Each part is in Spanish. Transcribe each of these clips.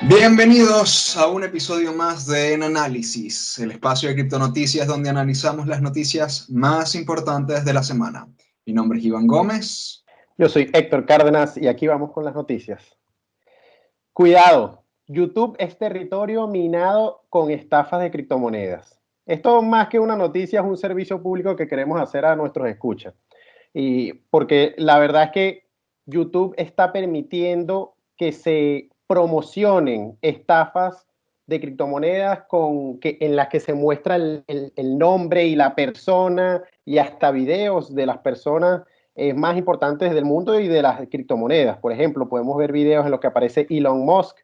Bienvenidos a un episodio más de En Análisis, el espacio de criptonoticias donde analizamos las noticias más importantes de la semana. Mi nombre es Iván Gómez. Yo soy Héctor Cárdenas y aquí vamos con las noticias. Cuidado, YouTube es territorio minado con estafas de criptomonedas. Esto más que una noticia es un servicio público que queremos hacer a nuestros escuchas. Y porque la verdad es que YouTube está permitiendo que se promocionen estafas de criptomonedas en las que se muestra el nombre y la persona y hasta videos de las personas más importantes del mundo y de las criptomonedas. Por ejemplo, podemos ver videos en los que aparece Elon Musk,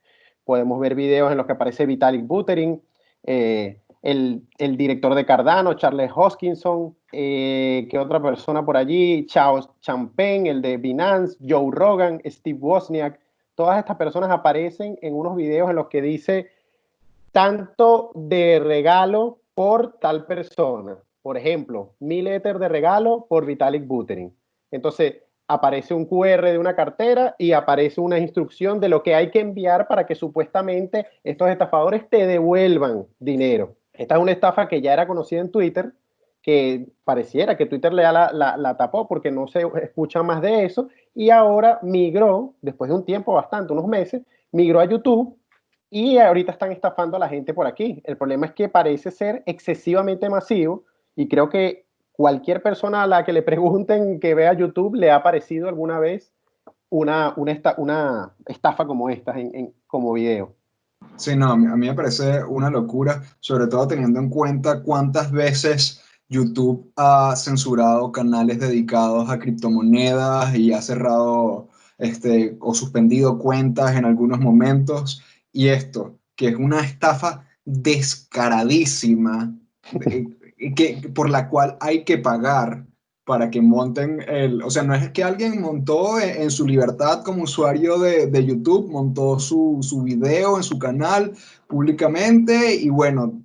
podemos ver videos en los que aparece Vitalik Buterin, el director de Cardano, Charles Hoskinson, ¿qué otra persona por allí? Chao Changpeng, el de Binance, Joe Rogan, Steve Wozniak. Todas estas personas aparecen en unos videos en los que dice tanto de regalo por tal persona. Por ejemplo, 1000 Ether de regalo por Vitalik Buterin. Entonces, aparece un QR de una cartera y aparece una instrucción de lo que hay que enviar para que supuestamente estos estafadores te devuelvan dinero. Esta es una estafa que ya era conocida en Twitter, que pareciera que Twitter la tapó porque no se escucha más de eso, y ahora migró, después de un tiempo bastante, unos meses, migró a YouTube y ahorita están estafando a la gente por aquí. El problema es que parece ser excesivamente masivo y creo que cualquier persona a la que le pregunten que vea YouTube le ha aparecido alguna vez una estafa como esta como video. Sí, no, a mí me parece una locura, sobre todo teniendo en cuenta cuántas veces YouTube ha censurado canales dedicados a criptomonedas y ha cerrado o suspendido cuentas en algunos momentos. Y esto, que es una estafa descaradísima, por la cual hay que pagar para que monten o sea, no es que alguien montó en su libertad como usuario de YouTube, montó su video en su canal públicamente y bueno,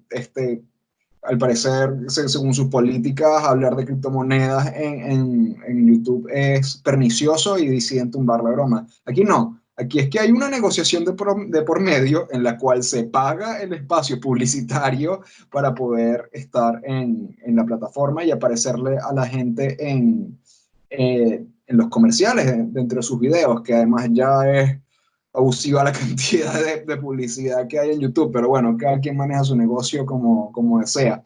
al parecer, según sus políticas, hablar de criptomonedas en YouTube es pernicioso y deciden tumbar la broma. Aquí no. Aquí es que hay una negociación de por medio en la cual se paga el espacio publicitario para poder estar en la plataforma y aparecerle a la gente en los comerciales dentro de sus videos, que además ya es abusiva la cantidad de publicidad que hay en YouTube, pero bueno, cada quien maneja su negocio como desea.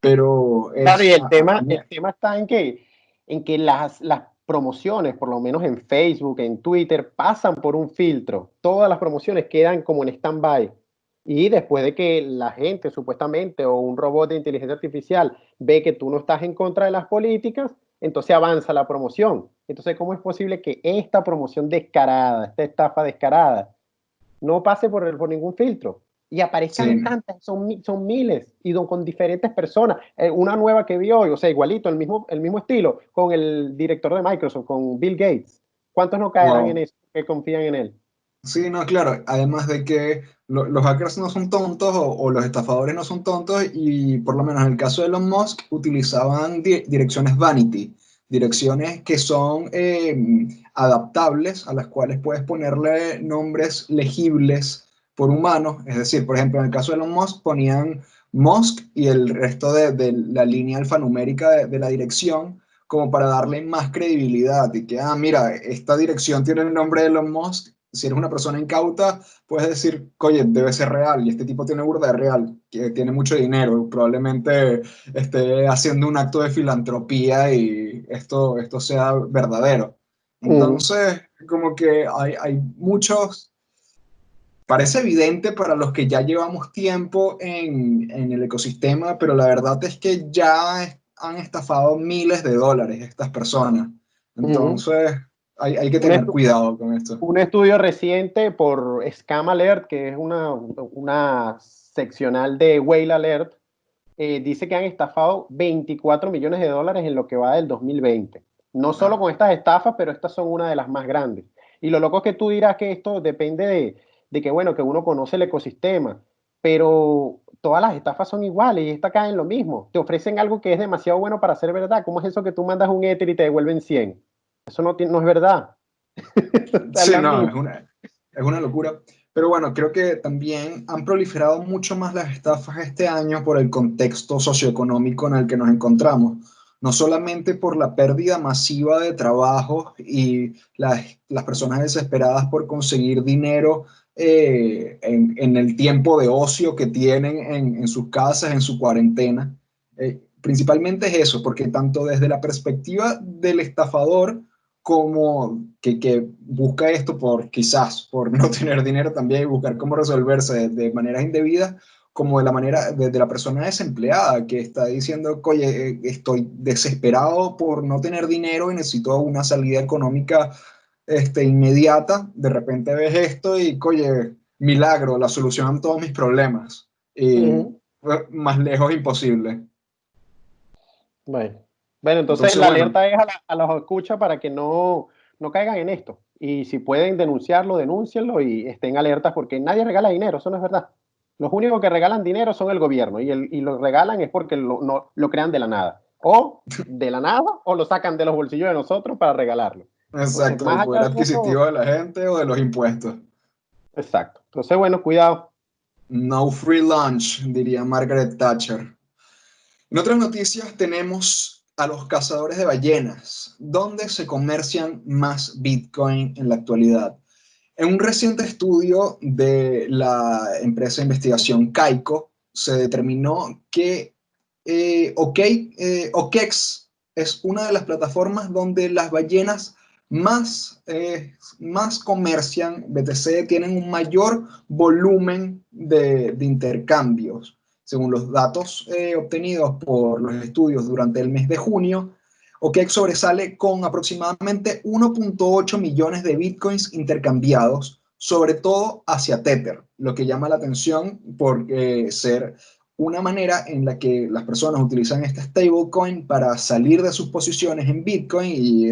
Pero Claro, y es, el tema está en que las promociones, por lo menos en Facebook, en Twitter, pasan por un filtro. Todas las promociones quedan como en stand-by. Y después de que la gente, supuestamente, o un robot de inteligencia artificial ve que tú no estás en contra de las políticas, entonces avanza la promoción. Entonces, ¿cómo es posible que esta promoción descarada, esta estafa descarada, no pase por ningún filtro? Y sí, aparezcan tantas, son miles, y con diferentes personas. Una nueva que vi hoy, o sea, igualito, el mismo estilo, con el director de Microsoft, con Bill Gates. ¿Cuántos no caerán en wow. eso, que confían en él? Sí, no, claro. Además de que los hackers no son tontos o los estafadores no son tontos y por lo menos en el caso de Elon Musk utilizaban direcciones vanity, direcciones que son adaptables a las cuales puedes ponerle nombres legibles por humanos. Es decir, por ejemplo, en el caso de Elon Musk ponían Musk y el resto de la línea alfanumérica de la dirección como para darle más credibilidad y que, mira, esta dirección tiene el nombre de Elon Musk. Si eres una persona incauta, puedes decir, oye, debe ser real, y este tipo tiene burda de real, que tiene mucho dinero, probablemente esté haciendo un acto de filantropía y esto sea verdadero. Mm. Entonces, como que hay muchos, parece evidente para los que ya llevamos tiempo en el ecosistema, pero la verdad es que ya han estafado miles de dólares estas personas. Mm. Entonces, hay que Un, tener estu cuidado con esto. un estudio reciente por Scam Alert, que es una seccional de Whale Alert, dice que han estafado 24 millones de dólares en lo que va del 2020. No solo Wow. con estas estafas, pero estas son una de las más grandes. Y lo loco es que tú dirás que esto depende de que, bueno, que uno conoce el ecosistema, pero todas las estafas son iguales y esta cae en lo mismo. Te ofrecen algo que es demasiado bueno para ser verdad. ¿Cómo es eso que tú mandas un Ether y te devuelven 100? Eso no es verdad. Da Sí, la no, misma. es una locura. Pero bueno, creo que también han proliferado mucho más las estafas este año por el contexto socioeconómico en el que nos encontramos. No solamente por la pérdida masiva de trabajo y las personas desesperadas por conseguir dinero en el tiempo de ocio que tienen en sus casas, en su cuarentena. Principalmente es eso, porque tanto desde la perspectiva del estafador, como que busca esto por quizás por no tener dinero también y buscar cómo resolverse de maneras indebidas, como de la manera de la persona desempleada que está diciendo, oye, estoy desesperado por no tener dinero y necesito una salida económica inmediata. De repente ves esto y, oye, milagro, la solución a todos mis problemas. Y Ujú. más lejos imposible. Bueno, bueno, entonces Entonces, la bueno, alerta es a los escuchas para que no caigan en esto. Y si pueden denunciarlo, denúncienlo y estén alertas porque nadie regala dinero, eso no es verdad. Los únicos que regalan dinero son el gobierno y lo regalan es porque no, lo crean de la nada. O de la nada o lo sacan de los bolsillos de nosotros para regalarlo. Entonces, exacto, del más poder allá de adquisitivo eso, de la gente o de los impuestos. exacto. Entonces, bueno, cuidado. No free lunch, diría Margaret Thatcher. En otras noticias tenemos a los cazadores de ballenas, donde se comercian más Bitcoin en la actualidad. En un reciente estudio de la empresa de investigación Kaiko, se determinó que OKEx es una de las plataformas donde las ballenas más comercian BTC, tienen un mayor volumen de intercambios. Según los datos obtenidos por los estudios durante el mes de junio, OKEx sobresale con aproximadamente 1.8 millones de bitcoins intercambiados, sobre todo hacia Tether, lo que llama la atención por ser una manera en la que las personas utilizan este stablecoin para salir de sus posiciones en Bitcoin y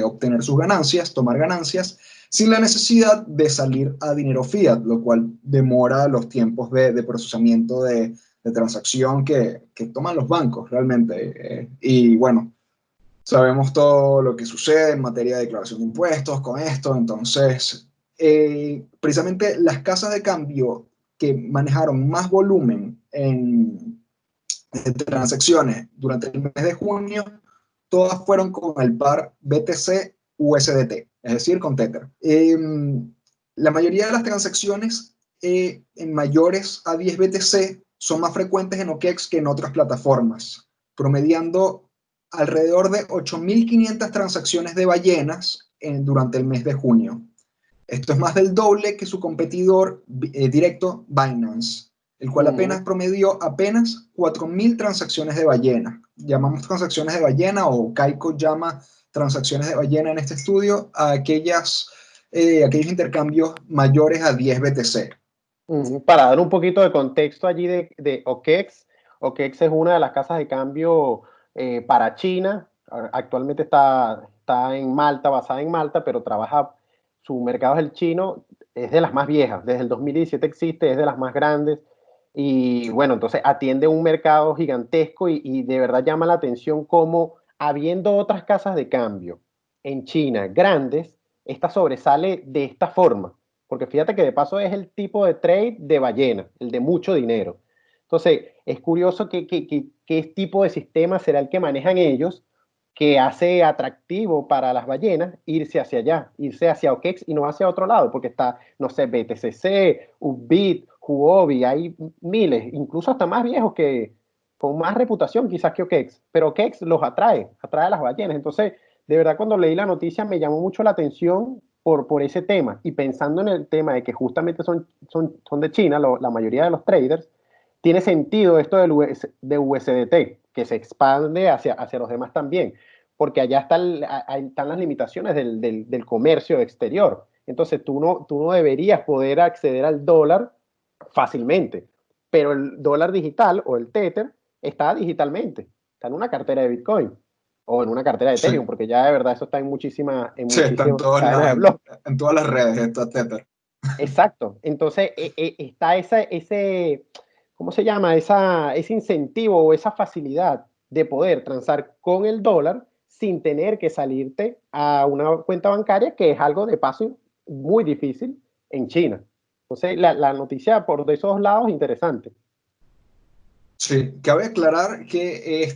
obtener sus ganancias, tomar ganancias, sin la necesidad de salir a dinero fiat, lo cual demora los tiempos de procesamiento de transacción que toman los bancos realmente. Y bueno, sabemos todo lo que sucede en materia de declaración de impuestos con esto, entonces, precisamente las casas de cambio que manejaron más volumen de transacciones durante el mes de junio, todas fueron con el par BTC USDT, es decir, con Tether. La mayoría de las transacciones en mayores a 10 BTC son más frecuentes en OKEx que en otras plataformas, promediando alrededor de 8.500 transacciones de ballenas durante el mes de junio. Esto es más del doble que su competidor directo Binance, el cual apenas Ujú. promedió apenas 4.000 transacciones de ballena. Llamamos transacciones de ballena, o Kaiko llama transacciones de ballena en este estudio a aquellos intercambios mayores a 10 BTC. Para dar un poquito de contexto allí de OKEx, OKEx es una de las casas de cambio para China. Actualmente está en Malta, basada en Malta, pero trabaja, su mercado es el chino, es de las más viejas. Desde el 2017 existe, es de las más grandes. Y bueno, entonces atiende un mercado gigantesco y de verdad llama la atención cómo, habiendo otras casas de cambio en China grandes, esta sobresale de esta forma. Porque fíjate que de paso es el tipo de trade de ballena, el de mucho dinero. Entonces, es curioso qué tipo de sistema será el que manejan ellos, que hace atractivo para las ballenas irse hacia allá, irse hacia OKEx y no hacia otro lado, porque está, no sé, BTCC, Upbit, Huobi, hay miles, incluso hasta más viejos con más reputación quizás que OKEx, pero OKEx los atrae a las ballenas. Entonces, de verdad, cuando leí la noticia me llamó mucho la atención por ese tema y pensando en el tema de que justamente son de China, la mayoría de los traders, tiene sentido esto de USDT, que se expande hacia los demás también, porque allá están las limitaciones del comercio exterior. Entonces tú no deberías poder acceder al dólar fácilmente, pero el dólar digital o el Tether está digitalmente, está en una cartera de Bitcoin o en una cartera de Ethereum, Sí, porque ya de verdad eso está en sí, está en muchísimas cadenas de bloques. en todas las redes, está Tether. Exacto. Entonces está ¿cómo se llama? Ese incentivo o esa facilidad de poder transar con el dólar sin tener que salirte a una cuenta bancaria, que es algo de paso muy difícil en China. Entonces, la noticia por de esos lados es interesante. Sí, cabe aclarar que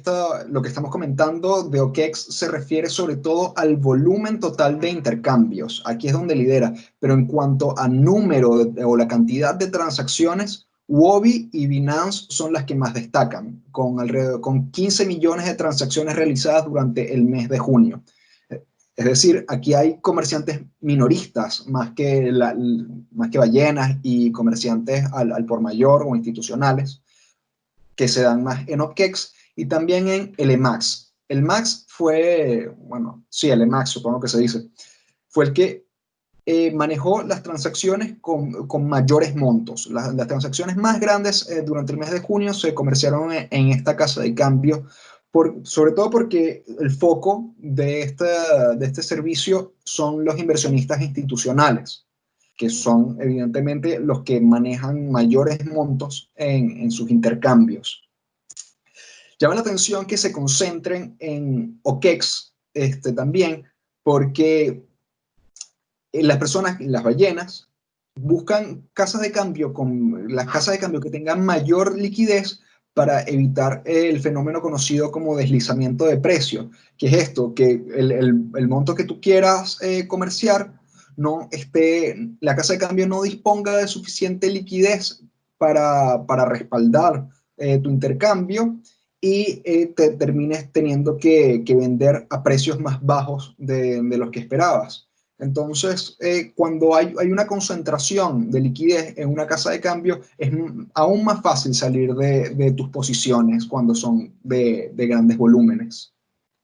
lo que estamos comentando de OKEx se refiere sobre todo al volumen total de intercambios. Aquí es donde lidera, pero en cuanto a número o la cantidad de transacciones, Huobi y Binance son las que más destacan, con 15 millones de transacciones realizadas durante el mes de junio. Es decir, aquí hay comerciantes minoristas más que ballenas y comerciantes al por mayor o institucionales que se dan más en OKEx y también en el EMAX. El MAX fue, bueno, sí, el EMAX supongo que se dice, fue el que manejó las transacciones con mayores montos. Las transacciones más grandes durante el mes de junio se comerciaron en esta casa de cambio, sobre todo porque el foco de este servicio son los inversionistas institucionales, que son evidentemente los que manejan mayores montos en sus intercambios. Llama la atención que se concentren en OKEx también, porque las personas, las ballenas, buscan casas de cambio con las casas de cambio que tengan mayor liquidez para evitar el fenómeno conocido como deslizamiento de precio, que es esto, que el monto que tú quieras comerciar, la casa de cambio no disponga de suficiente liquidez para respaldar tu intercambio y te termines teniendo que vender a precios más bajos de los que esperabas. Entonces, cuando hay una concentración de liquidez en una casa de cambio, es aún más fácil salir de tus posiciones cuando son de grandes volúmenes.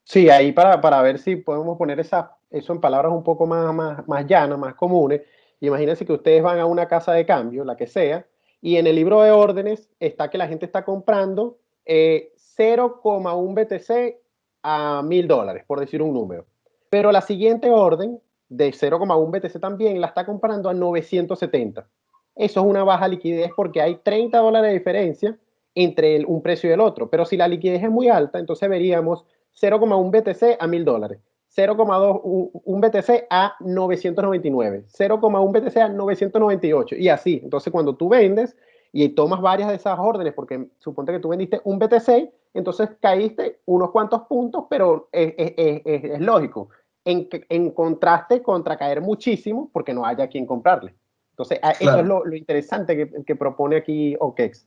Sí, ahí para ver si podemos poner eso en palabras un poco más llanas, más comunes. Imagínense que ustedes van a una casa de cambio, la que sea, y en el libro de órdenes está que la gente está comprando 0,1 BTC a $1.000, por decir un número. Pero la siguiente orden de 0,1 BTC también la está comprando a 970. Eso es una baja liquidez porque hay $30 de diferencia entre un precio y el otro. Pero si la liquidez es muy alta, entonces veríamos 0,1 BTC a $1.000, 0,2 un BTC a 999, 0,1 BTC a 998 y así. Entonces, cuando tú vendes y tomas varias de esas órdenes, porque suponte que tú vendiste un BTC, entonces caíste unos cuantos puntos, pero es lógico. En contraste contra caer muchísimo porque no haya quien comprarle. Entonces, eso es Claro. lo interesante que propone aquí OKEx.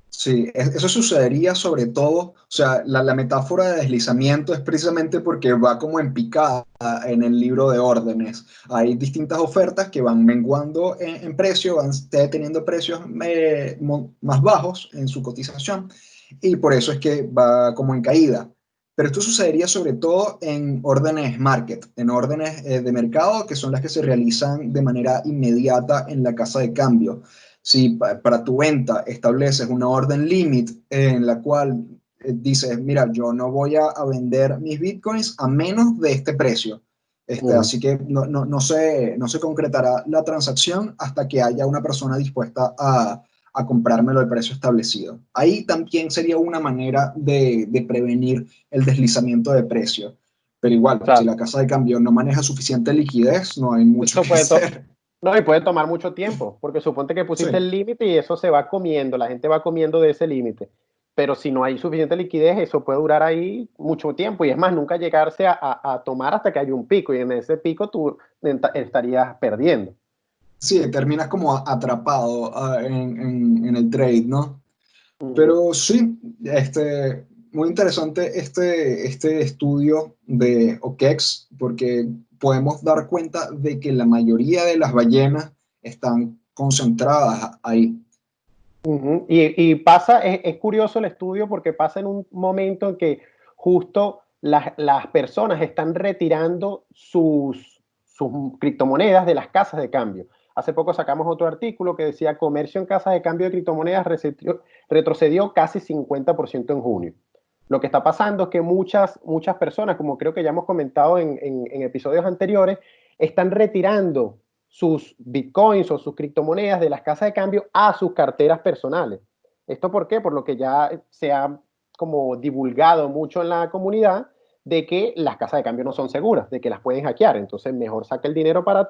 Sí, eso sucedería sobre todo, o sea, la metáfora de deslizamiento es precisamente porque va como en picada en el libro de órdenes. Hay distintas ofertas que van menguando en precio, van teniendo precios más bajos en su cotización y por eso es que va como en caída. Pero esto sucedería sobre todo en órdenes market, en órdenes de mercado, que son las que se realizan de manera inmediata en la casa de cambio. Si para tu venta estableces una orden límite en la cual dices, mira, yo no voy a vender mis bitcoins a menos de este precio. Así que no se concretará la transacción hasta que haya una persona dispuesta a comprármelo al precio establecido. Ahí también sería una manera de prevenir el deslizamiento de precio. Pero igual, si Claro. la casa de cambio no maneja suficiente liquidez, no hay mucho Eso que hacer. no, y puede tomar mucho tiempo, porque suponte que pusiste Sí. el límite y eso se va comiendo, la gente va comiendo de ese límite. Pero si no hay suficiente liquidez, eso puede durar ahí mucho tiempo y es más, nunca llegarse a tomar hasta que haya un pico y en ese pico tú estarías perdiendo. Sí, terminas como atrapado en el trade, ¿no? Ujú. Pero sí, muy interesante este estudio de OKEx, porque podemos dar cuenta de que la mayoría de las ballenas están concentradas ahí. Ujú. Y pasa, es curioso el estudio porque pasa en un momento en que justo las personas están retirando sus criptomonedas de las casas de cambio. Hace poco sacamos otro artículo que decía comercio en casas de cambio de criptomonedas retrocedió casi 50% en junio. Lo que está pasando es que muchas personas, como creo que ya hemos comentado en episodios anteriores, están retirando sus bitcoins o sus criptomonedas de las casas de cambio a sus carteras personales. ¿Esto por qué? Por lo que ya se ha como divulgado mucho en la comunidad de que las casas de cambio no son seguras, de que las pueden hackear. Entonces, mejor saca el dinero para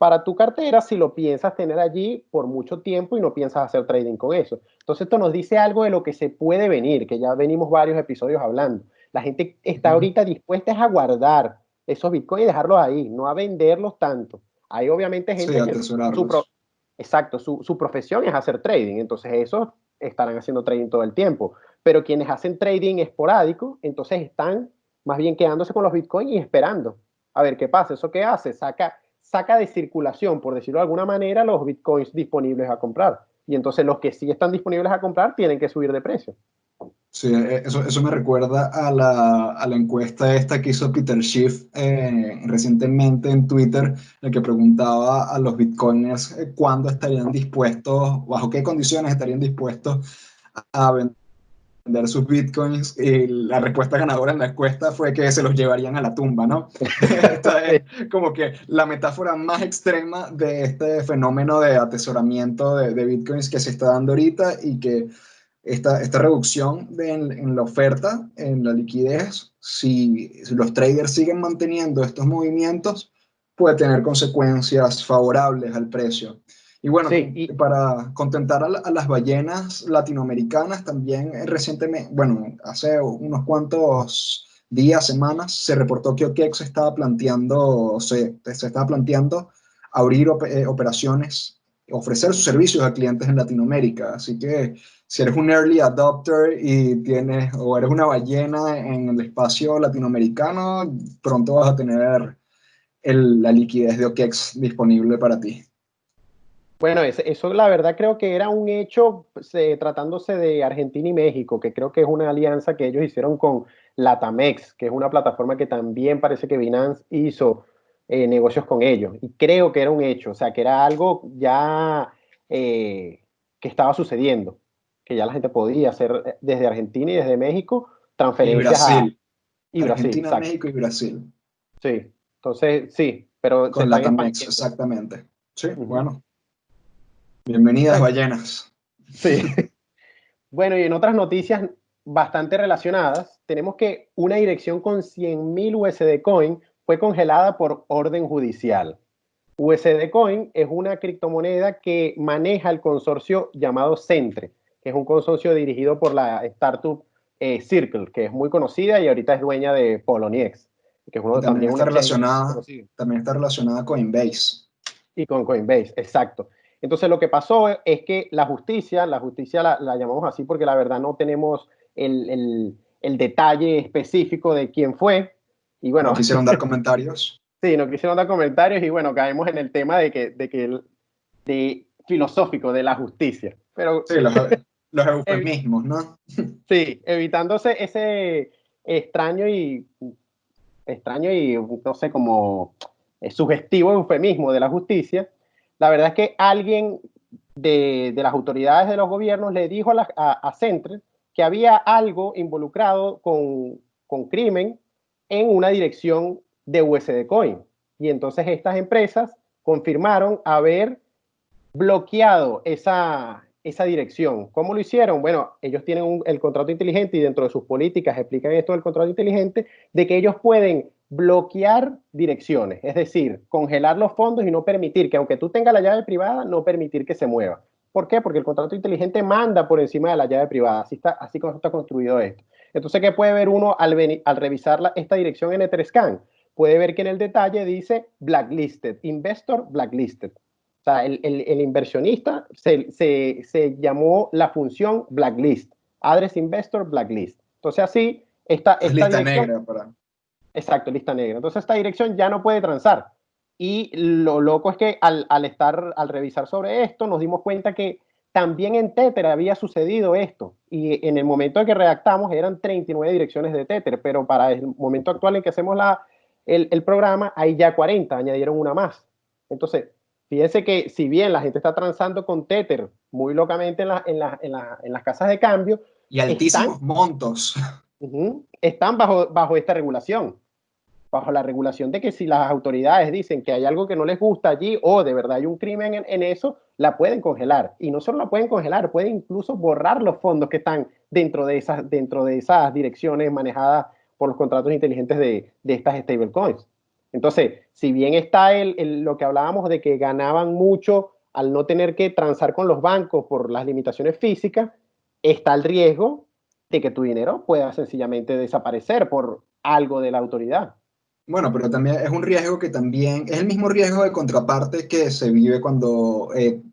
para tu cartera si lo piensas tener allí por mucho tiempo y no piensas hacer trading con eso. Entonces esto nos dice algo de lo que se puede venir, que ya venimos varios episodios hablando. La gente está ahorita dispuesta a guardar esos bitcoins y dejarlos ahí, no a venderlos tanto. Hay obviamente gente Sí, que atesorarlos. exacto, su profesión es hacer trading, entonces esos estarán haciendo trading todo el tiempo. Pero quienes hacen trading esporádico, entonces están más bien quedándose con los bitcoins y esperando a ver qué pasa. ¿Eso qué hace? Saca de circulación, por decirlo de alguna manera, los bitcoins disponibles a comprar. Y entonces los que sí están disponibles a comprar tienen que subir de precio. Sí, eso me recuerda a la encuesta esta que hizo Peter Schiff recientemente en Twitter, en la que preguntaba a los bitcoiners cuándo estarían dispuestos, bajo qué condiciones estarían dispuestos a vender sus bitcoins, y la respuesta ganadora en la encuesta fue que se los llevarían a la tumba, ¿no? Esta es como que la metáfora más extrema de este fenómeno de atesoramiento de bitcoins que se está dando ahorita, y que esta reducción en la oferta, en la liquidez, si los traders siguen manteniendo estos movimientos, puede tener consecuencias favorables al precio. Y bueno, Sí, para contentar a las ballenas latinoamericanas, también recientemente, bueno, hace unos cuantos días, semanas, se reportó que OKEx se estaba planteando abrir operaciones, ofrecer sus servicios a clientes en Latinoamérica. Así que si eres un early adopter y tienes, o eres una ballena en el espacio latinoamericano, pronto vas a tener la liquidez de OKEx disponible para ti. bueno, eso la verdad creo que era un hecho tratándose de Argentina y México, que creo que es una alianza que ellos hicieron con Latamex, que es una plataforma que también parece que Binance hizo negocios con ellos. Y creo que era un hecho, o sea, que era algo ya que estaba sucediendo, que ya la gente podía hacer desde Argentina y desde México Y transferencias a... Brasil, Y Brasil, Argentina, exacto. México y Brasil, Sí, entonces sí, pero se con están Latamex, expandiendo. exactamente. Sí, Ujú. bueno, bienvenidas Bueno, ballenas. sí. Bueno, y en otras noticias bastante relacionadas, tenemos que una dirección con 100.000 USD Coin fue congelada por orden judicial. USD Coin es una criptomoneda que maneja el consorcio llamado Centre, que es un consorcio dirigido por la startup Circle, que es muy conocida y ahorita es dueña de Poloniex, que es Y uno, también un exchange conocido. también está relacionada con Coinbase. Y con Coinbase, exacto. Entonces lo que pasó es que la justicia la llamamos así porque la verdad no tenemos el detalle específico de quién fue. Y No bueno, quisieron dar comentarios. sí, no quisieron dar comentarios y bueno, caemos en el tema de filosófico de la justicia. Pero Sí, los eufemismos, ¿no? sí, evitándose ese extraño y extraño y no sé, como sugestivo eufemismo de la justicia, la verdad es que alguien de las autoridades de los gobiernos le dijo a Centre que había algo involucrado con crimen en una dirección de USD Coin. Y entonces estas empresas confirmaron haber bloqueado esa dirección. ¿Cómo lo hicieron? Bueno, ellos tienen el contrato inteligente y dentro de sus políticas explican esto del contrato inteligente, de que ellos pueden bloquear direcciones, es decir, congelar los fondos y no permitir que, aunque tú tengas la llave privada, no permitir que se mueva. ¿Por qué? Porque el contrato inteligente manda por encima de la llave privada, así como está construido esto. Entonces, ¿qué puede ver uno al revisar esta dirección en Etherscan? Puede ver que en el detalle dice blacklisted, investor blacklisted. O sea, el inversionista se llamó la función blacklist, address investor blacklist. Entonces así, Es esta lista dirección, negra para... exacto, lista negra. Entonces esta dirección ya no puede transar. Y lo loco es que al revisar sobre esto, nos dimos cuenta que también en Tether había sucedido esto. Y en el momento en que redactamos eran 39 direcciones de Tether, pero para el momento actual en que hacemos el programa, hay ya 40, añadieron una más. Entonces, fíjense que si bien la gente está transando con Tether muy locamente en las casas de cambio, Y están, altísimos montos. están bajo esta regulación, bajo la regulación de que si las autoridades dicen que hay algo que no les gusta allí o de verdad hay un crimen en eso, la pueden congelar. Y no solo la pueden congelar, pueden incluso borrar los fondos que están dentro de esas direcciones manejadas por los contratos inteligentes de estas stablecoins. Entonces, si bien está lo que hablábamos de que ganaban mucho al no tener que transar con los bancos por las limitaciones físicas, está el riesgo de que tu dinero pueda sencillamente desaparecer por algo de la autoridad. Bueno, pero también es un riesgo que también es el mismo riesgo de contraparte que se vive cuando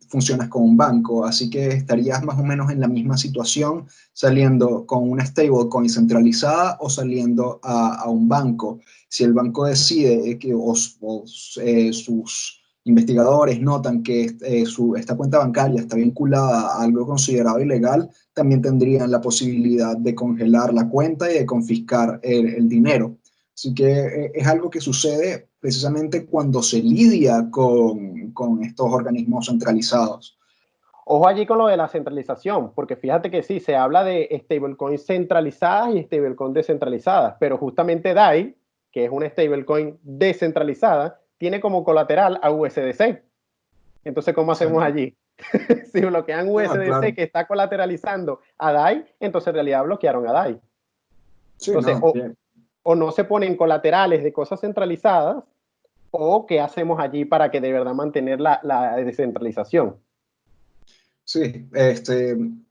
funcionas con un banco, así que estarías más o menos en la misma situación saliendo con una stablecoin centralizada o saliendo a un banco. Si el banco decide sus investigadores notan que esta cuenta bancaria está vinculada a algo considerado ilegal, también tendrían la posibilidad de congelar la cuenta y de confiscar el dinero. Así que es algo que sucede precisamente cuando se lidia con estos organismos centralizados. Ojo allí con lo de la centralización, porque fíjate que sí, se habla de stablecoins centralizadas y stablecoins descentralizadas, pero justamente DAI, que es una stablecoin descentralizada, tiene como colateral a USDC. Entonces, ¿cómo hacemos Exacto. allí? Si bloquean Ah, USDC claro. que está colateralizando a DAI, entonces en realidad bloquearon a DAI. Sí, Entonces, no, bien. o no se ponen colaterales de cosas centralizadas, o qué hacemos allí para que de verdad mantener la descentralización. Sí,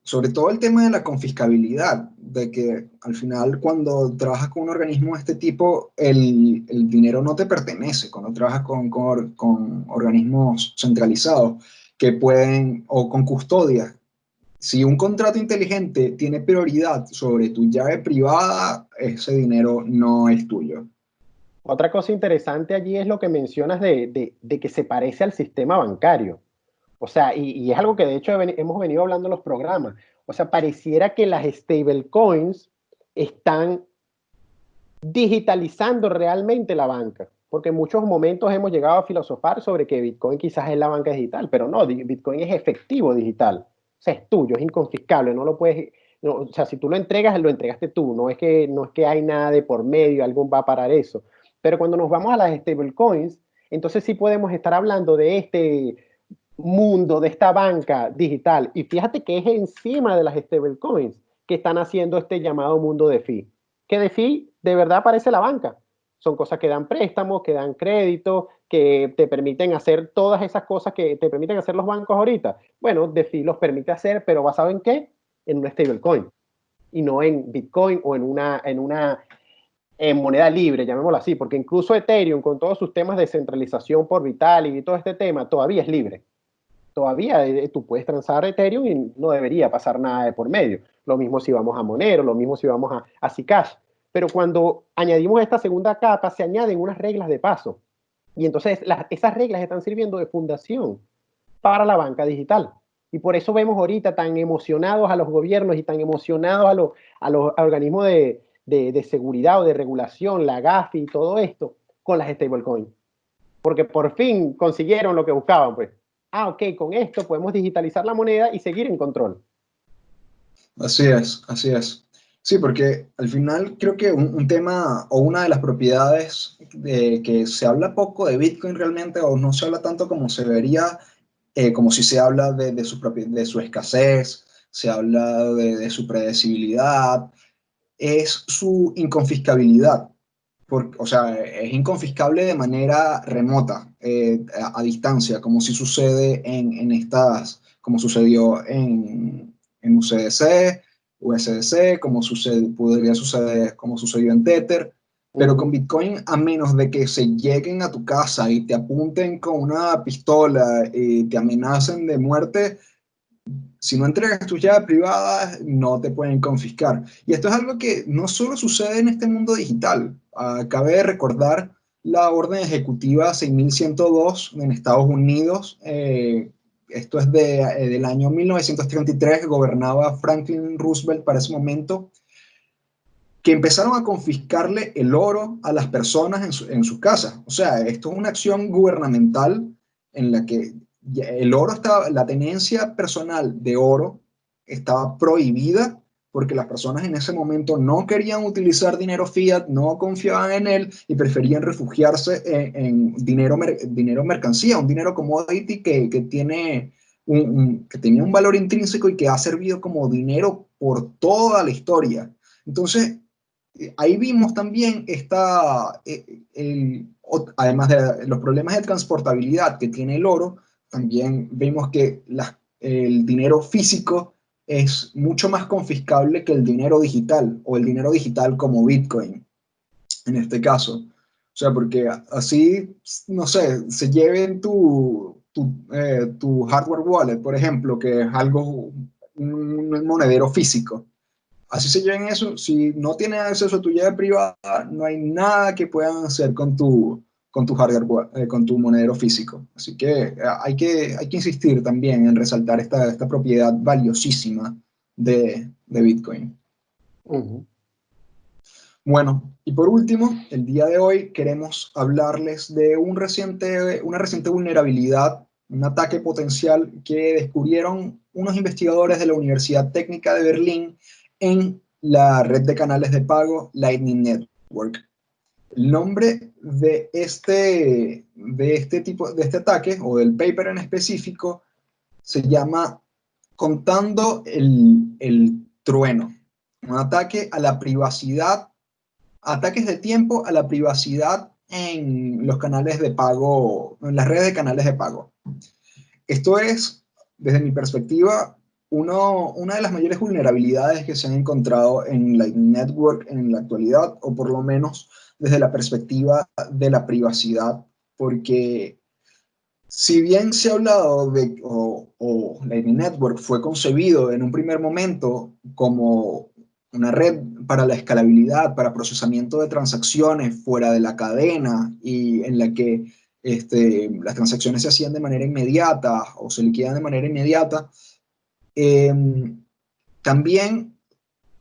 sobre todo el tema de la confiscabilidad, de que al final cuando trabajas con un organismo de este tipo, el dinero no te pertenece, cuando trabajas con organismos centralizados que pueden, o con custodia. Si un contrato inteligente tiene prioridad sobre tu llave privada, ese dinero no es tuyo. Otra cosa interesante allí es lo que mencionas de que se parece al sistema bancario. O sea, y es algo que de hecho hemos venido hablando en los programas. O sea, pareciera que las stablecoins están digitalizando realmente la banca, porque en muchos momentos hemos llegado a filosofar sobre que Bitcoin quizás es la banca digital, pero no, Bitcoin es efectivo digital, o sea, es tuyo, es inconfiscable, no lo puedes, no, o sea, si tú lo entregas, lo entregaste tú, no es que hay nada de por medio, algún va a parar eso, pero cuando nos vamos a las stablecoins, entonces sí podemos estar hablando de este mundo, de esta banca digital, y fíjate que es encima de las stablecoins que están haciendo este llamado mundo de DeFi que DeFi de verdad parece la banca. Son cosas que dan préstamos, que dan crédito, que te permiten hacer todas esas cosas que te permiten hacer los bancos ahorita. Bueno, DeFi los permite hacer, pero ¿basado en qué? En una stablecoin y no en Bitcoin o en moneda libre, llamémoslo así, porque incluso Ethereum, con todos sus temas de centralización por Vitalik y todo este tema, todavía es libre. Todavía tú puedes transar Ethereum y no debería pasar nada de por medio. Lo mismo si vamos a Monero, lo mismo si vamos a Zcash. Pero cuando añadimos esta segunda capa, se añaden unas reglas de paso. Y entonces esas reglas están sirviendo de fundación para la banca digital. Y por eso vemos ahorita tan emocionados a los gobiernos y tan emocionados a los organismos de seguridad o de regulación, la GAFI y todo esto, con las stablecoins. Porque por fin consiguieron lo que buscaban, pues. Ah, ok, con esto podemos digitalizar la moneda y seguir en control. Así es, así es. Sí, porque al final creo que un tema o una de las propiedades de que se habla poco de Bitcoin realmente o no se habla tanto como se debería, como si se habla de su escasez, se habla de su predecibilidad, es su inconfiscabilidad. O sea, es inconfiscable de manera remota, a distancia, como si sucede como sucedió en UCDC, USDC, podría suceder, como sucedió en Tether. Pero con Bitcoin, a menos de que se lleguen a tu casa y te apunten con una pistola y te amenacen de muerte, si no entregas tus llaves privadas, no te pueden confiscar. Y esto es algo que no solo sucede en este mundo digital. Cabe de recordar la orden ejecutiva 6102 en Estados Unidos. Esto es del año 1933, gobernaba Franklin Roosevelt para ese momento, que empezaron a confiscarle el oro a las personas en sus casas. O sea, esto es una acción gubernamental en la que el oro estaba, la tenencia personal de oro estaba prohibida porque las personas en ese momento no querían utilizar dinero fiat, no confiaban en él y preferían refugiarse en dinero mercancía, un dinero commodity que tiene que tenía un valor intrínseco y que ha servido como dinero por toda la historia. Entonces, ahí vimos también además de los problemas de transportabilidad que tiene el oro, también vemos que el dinero físico es mucho más confiscable que el dinero digital, o el dinero digital como Bitcoin, en este caso. O sea, porque así, no sé, se lleven tu hardware wallet, por ejemplo, que es algo, un monedero físico. Así se lleven eso, si no tienes acceso a tu llave privada, no hay nada que puedan hacer con tu hardware, con tu monedero físico. Así que hay que insistir también en resaltar esta propiedad valiosísima de Bitcoin. Bueno, y por último, el día de hoy queremos hablarles de una reciente vulnerabilidad, un ataque potencial que descubrieron unos investigadores de la Universidad Técnica de Berlín en la red de canales de pago Lightning Network. El nombre de este ataque, o del paper en específico, se llama Contando el trueno, un ataque a la privacidad, ataques de tiempo a la privacidad en los canales de pago, en las redes de canales de pago. Esto es, desde mi perspectiva, una de las mayores vulnerabilidades que se han encontrado en Lightning Network en la actualidad, o por lo menos desde la perspectiva de la privacidad, porque si bien se ha hablado o Lightning Network fue concebido en un primer momento como una red para la escalabilidad, para procesamiento de transacciones fuera de la cadena y en la que las transacciones se hacían de manera inmediata o se liquidan de manera inmediata, eh, también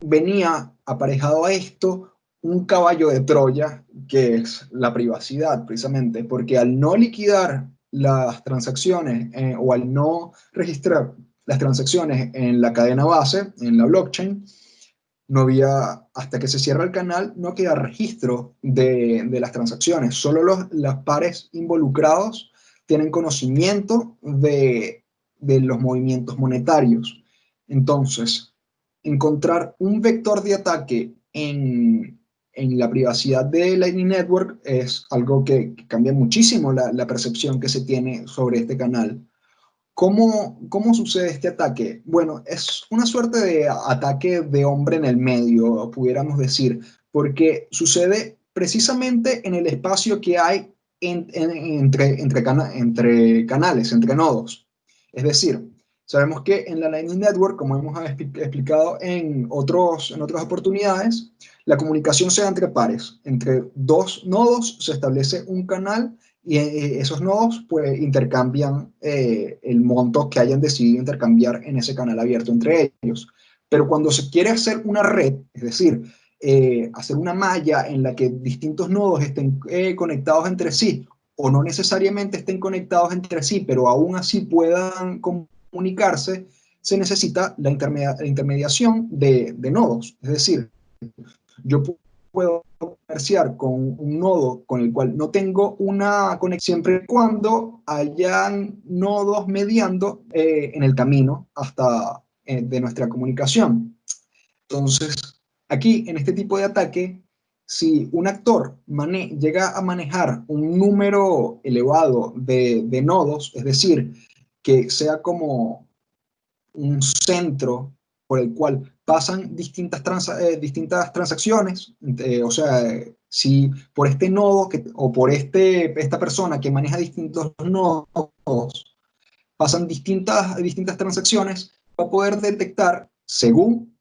venía aparejado a esto un caballo de Troya, que es la privacidad, precisamente, porque al no liquidar las transacciones o al no registrar las transacciones en la cadena base, en la blockchain, no había, hasta que se cierra el canal, no queda registro de las transacciones. Solo los pares involucrados tienen conocimiento de los movimientos monetarios. Entonces, encontrar un vector de ataque en la privacidad de Lightning Network es algo que cambia muchísimo la percepción que se tiene sobre este canal. ¿Cómo sucede este ataque? Bueno, es una suerte de ataque de hombre en el medio, pudiéramos decir, porque sucede precisamente en el espacio que hay entre canales, entre nodos. Es decir, sabemos que en la Lightning Network, como hemos explicado en otras oportunidades, la comunicación se da entre pares. Entre dos nodos se establece un canal y esos nodos pues intercambian el monto que hayan decidido intercambiar en ese canal abierto entre ellos. Pero cuando se quiere hacer una red, es decir, hacer una malla en la que distintos nodos estén conectados entre sí, o no necesariamente estén conectados entre sí, pero aún así puedan comunicarse, se necesita la intermediación de nodos. Es decir, yo puedo comerciar con un nodo con el cual no tengo una conexión siempre y cuando hayan nodos mediando en el camino hasta de nuestra comunicación. Entonces, aquí en este tipo de ataque, si un actor llega a manejar un número elevado de nodos, es decir, que sea como un centro por el cual pasan distintas transacciones, o sea, si por este nodo o por esta persona que maneja distintos nodos pasan distintas transacciones, va a poder detectar según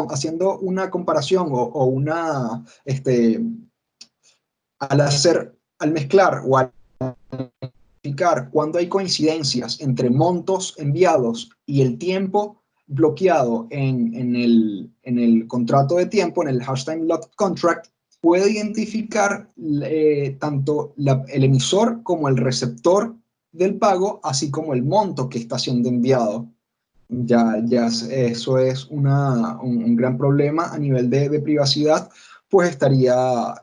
haciendo una comparación o una, al mezclar o al cuando hay coincidencias entre montos enviados y el tiempo bloqueado en el contrato de tiempo, en el hash time locked contract, puede identificar tanto el emisor como el receptor del pago, así como el monto que está siendo enviado. Ya eso es un gran problema a nivel de privacidad, pues estaría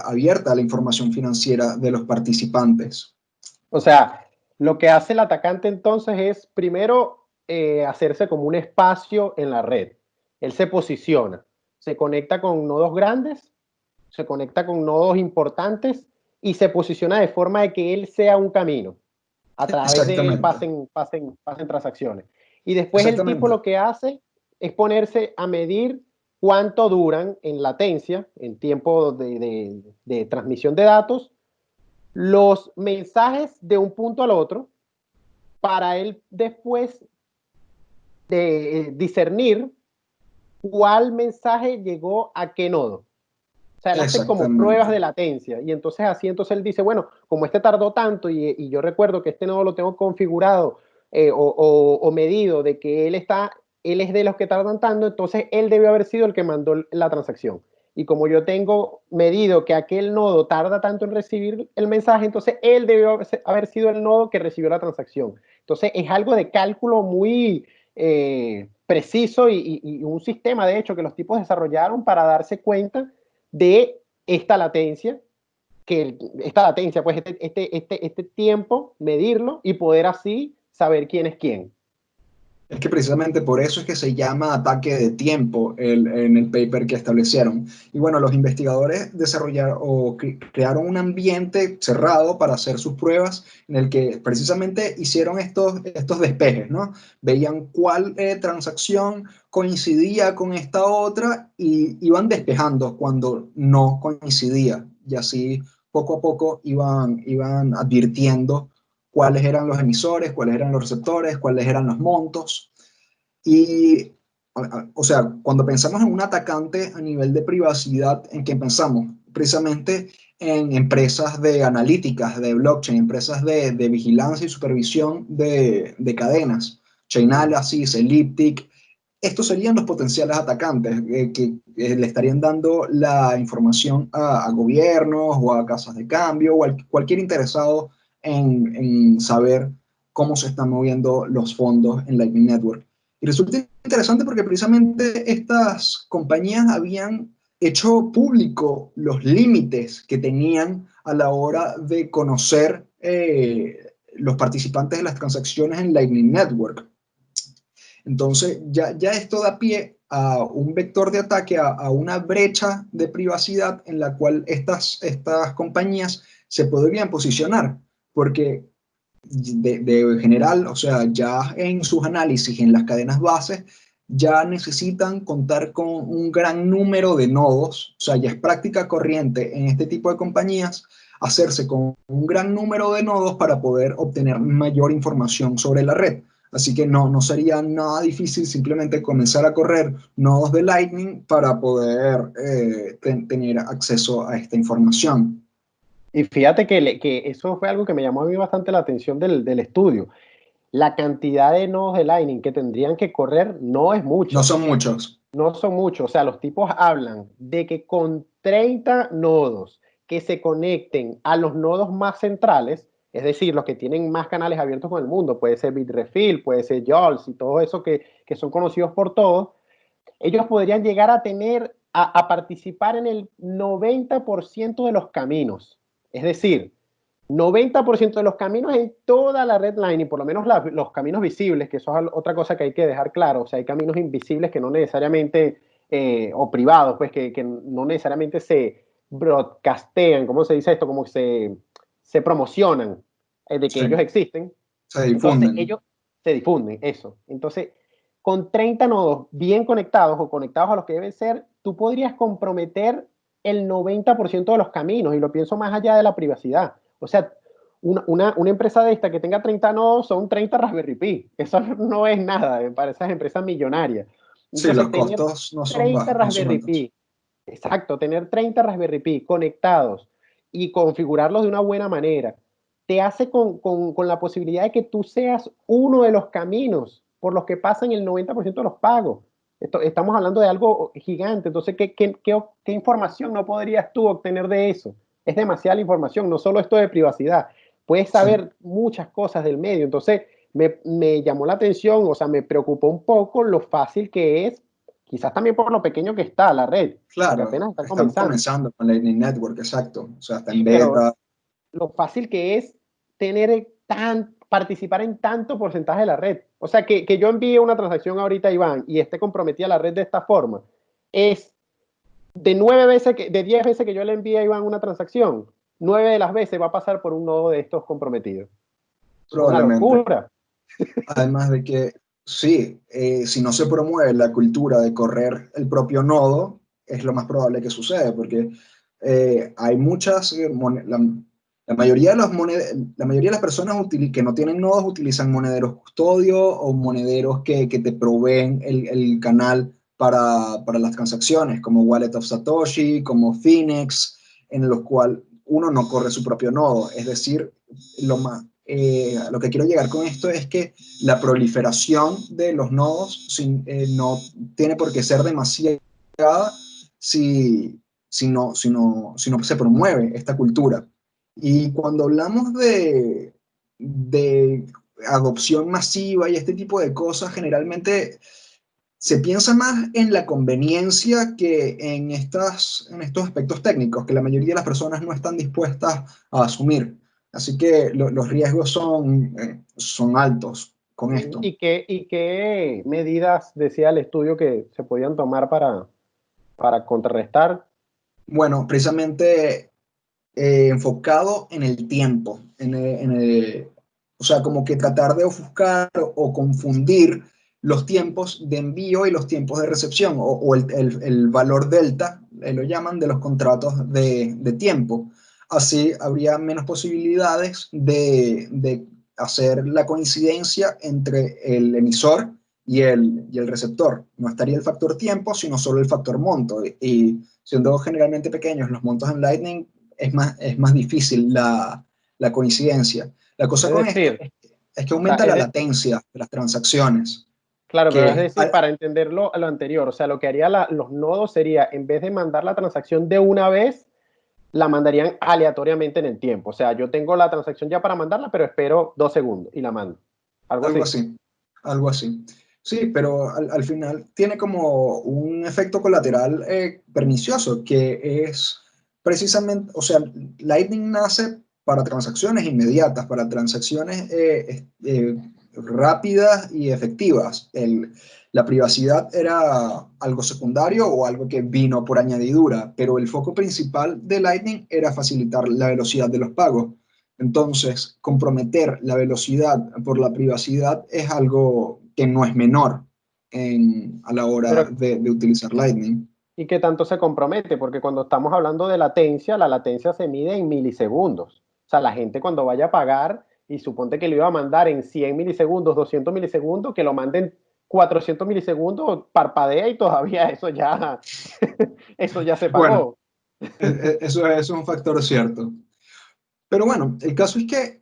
abierta la información financiera de los participantes. O sea, lo que hace el atacante entonces es primero hacerse como un espacio en la red. Él se posiciona, se conecta con nodos grandes, se conecta con nodos importantes y se posiciona de forma de que él sea un camino. A través de él Exactamente, pasen transacciones. Y después el tipo exactamente. lo que hace es ponerse a medir cuánto duran en latencia, en tiempo de transmisión de datos, los mensajes de un punto al otro, para él después de discernir cuál mensaje llegó a qué nodo. O sea, él hace como pruebas Exactamente. de latencia y entonces así, entonces él dice, bueno, como este tardó tanto y yo recuerdo que este nodo lo tengo configurado o medido de que él es de los que tardan tanto, entonces él debió haber sido el que mandó la transacción. Y como yo tengo medido que aquel nodo tarda tanto en recibir el mensaje, entonces él debió haber sido el nodo que recibió la transacción. Entonces es algo de cálculo muy preciso y un sistema, de hecho, que los tipos desarrollaron para darse cuenta de esta latencia, pues este tiempo, medirlo y poder así saber quién es quién. Es que precisamente por eso es que se llama ataque de tiempo en el paper que establecieron. Y bueno, los investigadores desarrollaron o crearon un ambiente cerrado para hacer sus pruebas en el que precisamente hicieron estos despejes, ¿no? Veían cuál transacción coincidía con esta otra y iban despejando cuando no coincidía. Y así poco a poco iban advirtiendo cuáles eran los emisores, cuáles eran los receptores, cuáles eran los montos. Y, o sea, cuando pensamos en un atacante a nivel de privacidad, ¿en qué pensamos? Precisamente en empresas de analíticas, de blockchain, empresas de vigilancia y supervisión de cadenas, Chainalysis, Elliptic. Estos serían los potenciales atacantes que le estarían dando la información a gobiernos o a casas de cambio o a cualquier interesado en saber cómo se están moviendo los fondos en Lightning Network. Y resulta interesante porque precisamente estas compañías habían hecho público los límites que tenían a la hora de conocer los participantes de las transacciones en Lightning Network. Entonces, ya esto da pie a un vector de ataque, a una brecha de privacidad en la cual estas compañías se podrían posicionar, porque de general, o sea, ya en sus análisis en las cadenas bases, ya necesitan contar con un gran número de nodos, o sea, ya es práctica corriente en este tipo de compañías hacerse con un gran número de nodos para poder obtener mayor información sobre la red. Así que no sería nada difícil simplemente comenzar a correr nodos de Lightning para poder tener acceso a esta información. Y fíjate que eso fue algo que me llamó a mí bastante la atención del estudio. La cantidad de nodos de Lightning que tendrían que correr no es No mucha. son muchos. No son muchos, o sea, los tipos hablan de que con 30 nodos que se conecten a los nodos más centrales, es decir, los que tienen más canales abiertos con el mundo, puede ser Bitrefill, puede ser Jols y todo eso que son conocidos por todos, ellos podrían llegar a tener, a participar en el 90% de los caminos. Es decir, 90% de los caminos en toda la red Lightning, por lo menos los caminos visibles, que eso es otra cosa que hay que dejar claro, o sea, hay caminos invisibles que no necesariamente, o privados, pues que no necesariamente se broadcastean, ¿cómo se dice esto? Como se promocionan de que Sí, ellos existen. se Entonces, difunden. ellos se difunden, eso. Entonces, con 30 nodos bien conectados o conectados a los que deben ser, tú podrías comprometer el 90% de los caminos, y lo pienso más allá de la privacidad. O sea, una empresa de esta que tenga 30 nodos son 30 Raspberry Pi. Eso no es nada para esas empresas millonarias. Sí, Entonces, los tener costos no son 30 bajos, no son Raspberry altos. Pi, exacto, tener 30 Raspberry Pi conectados y configurarlos de una buena manera, te hace con la posibilidad de que tú seas uno de los caminos por los que pasan el 90% de los pagos. Estamos hablando de algo gigante. Entonces, ¿qué información no podrías tú obtener de eso? Es demasiada información, no solo esto de privacidad. Puedes Sí, saber muchas cosas del medio. Entonces, me llamó la atención, o sea, me preocupó un poco lo fácil que es, quizás también por lo pequeño que está la red, porque claro, apenas está estamos comenzando. comenzando con Lightning Network, exacto. O sea, está en Sí, pero beta. lo fácil que es participar en tanto porcentaje de la red. O sea, que yo envíe una transacción ahorita a Iván y esté comprometida a la red de esta forma, es de 10 veces que yo le envíe a Iván una transacción, 9 de las veces va a pasar por un nodo de estos comprometidos. Es una Probablemente. locura. Además de que, sí, si no se promueve la cultura de correr el propio nodo, es lo más probable que suceda, porque hay muchas, la mayoría de la mayoría de las personas que no tienen nodos utilizan monederos custodio o monederos que te proveen el canal para las transacciones, como Wallet of Satoshi, como Finex, en los cuales uno no corre su propio nodo. Es decir, lo que quiero llegar con esto es que la proliferación de los nodos no tiene por qué ser demasiada si no se promueve esta cultura. Y cuando hablamos de adopción masiva y este tipo de cosas, generalmente se piensa más en la conveniencia que en estos aspectos técnicos, que la mayoría de las personas no están dispuestas a asumir. Así que los riesgos son altos con esto. ¿Y qué medidas decía el estudio que se podían tomar para contrarrestar? Bueno, precisamente enfocado en el tiempo, o sea, como que tratar de ofuscar o confundir los tiempos de envío y los tiempos de recepción, o el valor delta, lo llaman, de los contratos de tiempo. Así habría menos posibilidades de hacer la coincidencia entre el emisor y el receptor. No estaría el factor tiempo, sino solo el factor monto. Y siendo generalmente pequeños los montos en Lightning, es más difícil la coincidencia. La cosa Es con esto decir, es que o sea, aumenta la latencia de las transacciones. claro, pero es Que, decir, para entenderlo a lo anterior, o sea, lo que haría los nodos sería, en vez de mandar la transacción de una vez, la mandarían aleatoriamente en el tiempo. O sea, yo tengo la transacción ya para mandarla, pero espero 2 segundos y la mando. Algo algo así. así, algo así. Sí, pero al final tiene como un efecto colateral pernicioso, que es precisamente, o sea, Lightning nace para transacciones inmediatas, para transacciones rápidas y efectivas. La privacidad era algo secundario o algo que vino por añadidura, pero el foco principal de Lightning era facilitar la velocidad de los pagos. Entonces, comprometer la velocidad por la privacidad es algo que no es menor a la hora Pero, de utilizar Lightning. ¿y qué tanto se compromete? Porque cuando estamos hablando de latencia, la latencia se mide en milisegundos. O sea, la gente cuando vaya a pagar y suponte que lo iba a mandar en 100 milisegundos, 200 milisegundos, que lo manden 400 milisegundos, parpadea y todavía eso ya se Bueno, pagó. eso es un factor cierto. Pero bueno, el caso es que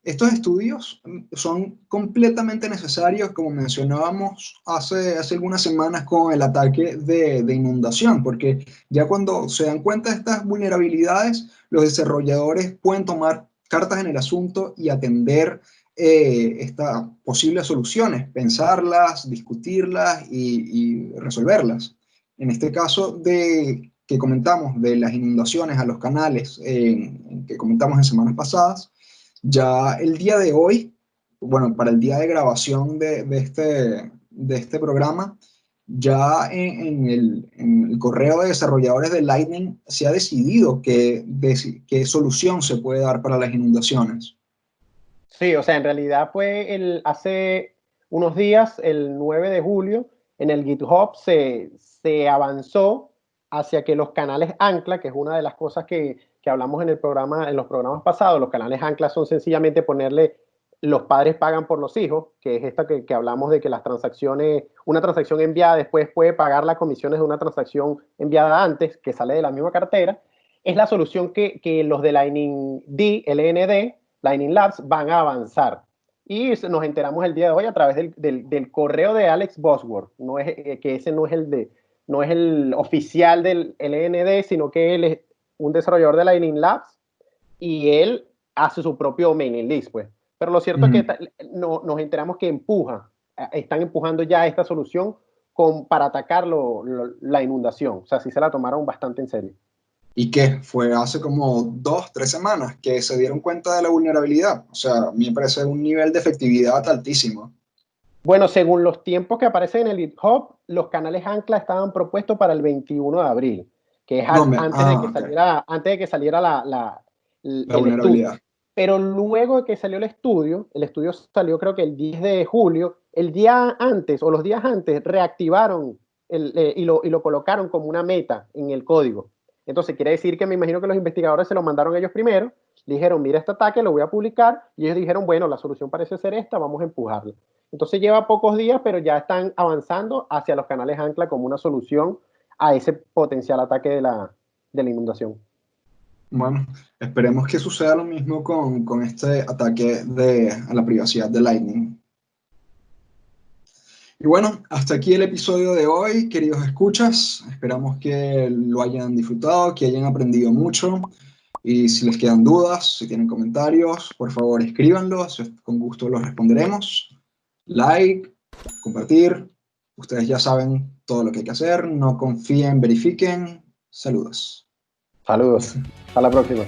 estos estudios son completamente necesarios, como mencionábamos hace algunas semanas con el ataque de inundación, porque ya cuando se dan cuenta de estas vulnerabilidades, los desarrolladores pueden tomar cartas en el asunto y atender estas posibles soluciones, pensarlas, discutirlas y resolverlas. En este caso que comentamos de las inundaciones a los canales que comentamos en semanas pasadas, ya el día de hoy, bueno, para el día de grabación de este programa, ya en el correo de desarrolladores de Lightning se ha decidido qué solución se puede dar para las inundaciones. Sí, o sea, en realidad fue hace unos días, el 9 de julio, en el GitHub se avanzó hacia que los canales ancla, que es una de las cosas que hablamos en los programas pasados, los canales ancla son sencillamente ponerle los padres pagan por los hijos, que es esta que hablamos de que las transacciones, una transacción enviada después puede pagar las comisiones de una transacción enviada antes, que sale de la misma cartera. Es la solución que los de Lightning D, LND, Lightning Labs, van a avanzar. Y nos enteramos el día de hoy a través del correo de Alex Bosworth. No es, que ese no es el oficial del LND, sino que él es un desarrollador de Lightning Labs y él hace su propio mailing list, pues. Pero lo cierto es que nos enteramos que están empujando ya esta solución para atacar la inundación. O sea, sí se la tomaron bastante en serio. ¿Y qué? Fue hace como 2, 3 semanas que se dieron cuenta de la vulnerabilidad. O sea, a mí me parece un nivel de efectividad altísimo. Bueno, según los tiempos que aparecen en el GitHub, los canales ancla estaban propuestos para el 21 de abril. que es No, antes de que saliera la el estudio. vulnerabilidad. Pero luego de que salió el estudio salió creo que el 10 de julio, el día antes o los días antes reactivaron y lo colocaron como una meta en el código. Entonces quiere decir que me imagino que los investigadores se lo mandaron ellos primero, dijeron, mira este ataque, lo voy a publicar, y ellos dijeron, bueno, la solución parece ser esta, vamos a empujarla. Entonces lleva pocos días, pero ya están avanzando hacia los canales Ancla como una solución a ese potencial ataque de la inundación. Bueno, esperemos que suceda lo mismo con este ataque a la privacidad de Lightning. Y bueno, hasta aquí el episodio de hoy, queridos escuchas. Esperamos que lo hayan disfrutado, que hayan aprendido mucho. Y si les quedan dudas, si tienen comentarios, por favor escríbanlos, con gusto los responderemos. Like, compartir. Ustedes ya saben todo lo que hay que hacer. No confíen, verifiquen. Saludos. Saludos. Hasta la próxima.